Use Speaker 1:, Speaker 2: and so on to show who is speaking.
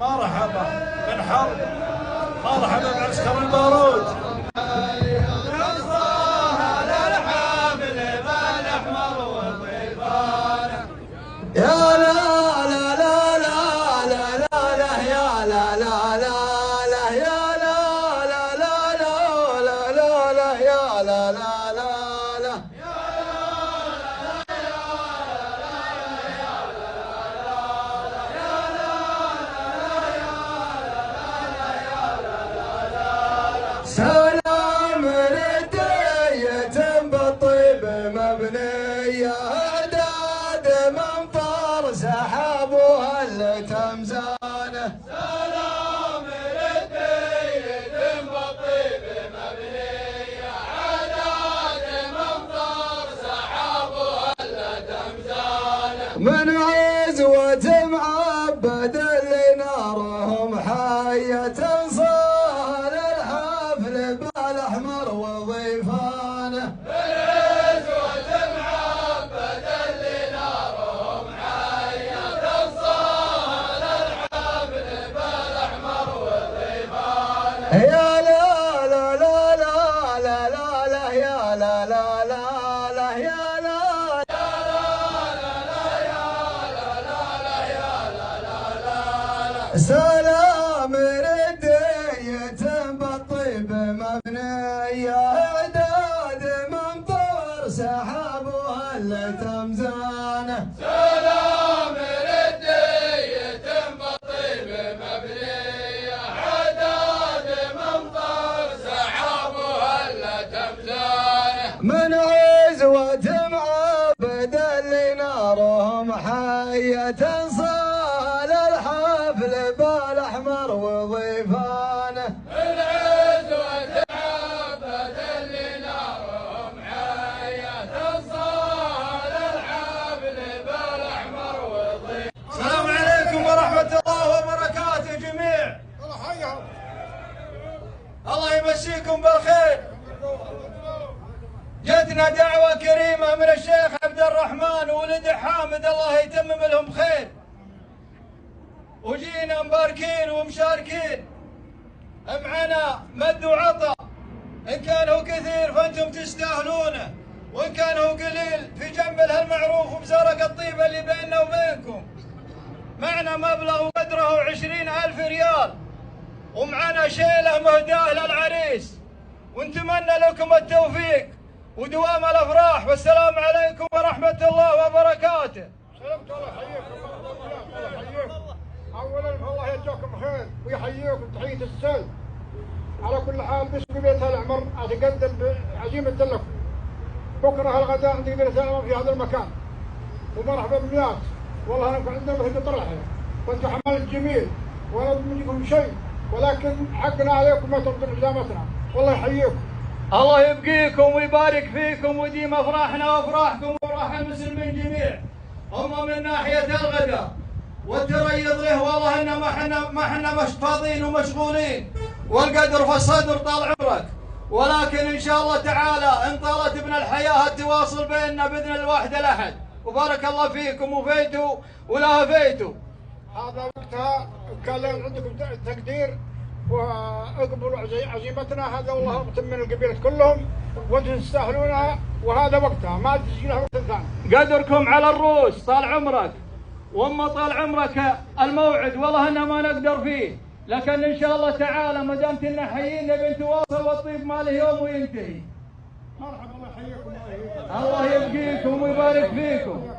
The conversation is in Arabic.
Speaker 1: مرحبا من حرب، مرحبا بعسكر البارود.
Speaker 2: سلام ردية بالطيب مبنية، اعداد منفر سحابها التمزانه.
Speaker 3: سلام ردية بالطيب مبنية، اعداد منفر سحابها التمزانه.
Speaker 2: من عزوة معبد لنارهم حية بالأحمر وضيفانه.
Speaker 3: بالعزوة معبد اللي نارهم حية الصهر الحفل بالأحمر وضيفانه.
Speaker 2: يا لا لا لا لا لا لا لا يا لا لا لا لا يا لا
Speaker 3: يا لا لا لا يا لا لا لا.
Speaker 2: سلام ردية بالطيب مبنية، اعداد منطر سحابها التمزانه.
Speaker 3: سلام ردية بالطيب مبنية، اعداد منطر سحابها التمزانه.
Speaker 2: من عزوة معبد اللي نارهم حية صال الحفل بالأحمر وضيفانه.
Speaker 3: العزوة معبد اللي نارهم حية صال الحفل بالأحمر وضيفانه.
Speaker 1: السلام عليكم ورحمة الله وبركاته جميع. الله يمسيكم بالخير. جتنا دعوة كريمة من الشيخ عبد الرحمن وولد حامد، الله يتمم لهم خير. وجينا مباركين ومشاركين، معنا مد وعطاء، إن كان هو كثير فأنتم تستاهلونه، وإن كان هو قليل في جنب المعروف وبزرق الطيبة اللي بيننا وبينكم. معنا مبلغ قدره 20,000 ريال، ومعنا شيلة مهداة للعريس، ونتمنى لكم التوفيق ودوام الافراح. والسلام عليكم ورحمه الله وبركاته.
Speaker 4: سلامت الله يحييكم، الله يحييكم. اولا الله يجزاكم خير ويحييكم تحيه السلم. على كل حال باسم بيت العمر اتقدم بعزيمه لكم. بكره الغداء عند بيت العمر في هذا المكان، ومرحبا بالناس. والله انا عندنا مثل قطر الحياه، وانتم حمال جميل ولا منكم شيء، ولكن حقنا عليكم ما تبطلوا التزاماتنا. والله يحييكم.
Speaker 1: الله يبقيكم ويبارك فيكم ويديم افراحنا وافراحكم وافراح المسلمين جميع. هم من ناحيه الغداء والتريض له، والله ان ما احنا مش فاضيين ومشغولين، والقدر في الصدر طال عمرك. ولكن ان شاء الله تعالى ان طالت ابن الحياه التواصل بيننا باذن الواحد الاحد. وبارك الله فيكم وفيتوا ولا فيتوا.
Speaker 4: هذا وقتها كان عندكم تقدير واقبلوا عزيمتنا. هذا والله اقسم من القبيله كلهم وانتم تستاهلونها، وهذا وقتها ما تسجلها وقت ثاني.
Speaker 1: قدركم على الروس طال عمرك، واما طال عمرك الموعد والله انه ما نقدر فيه، لكن ان شاء الله تعالى ما دامت لنا حيين نبي نتواصل والطيب ما له يوم وينتهي.
Speaker 4: مرحبا الله يحييكم.
Speaker 1: الله يبقيكم ويبارك فيكم.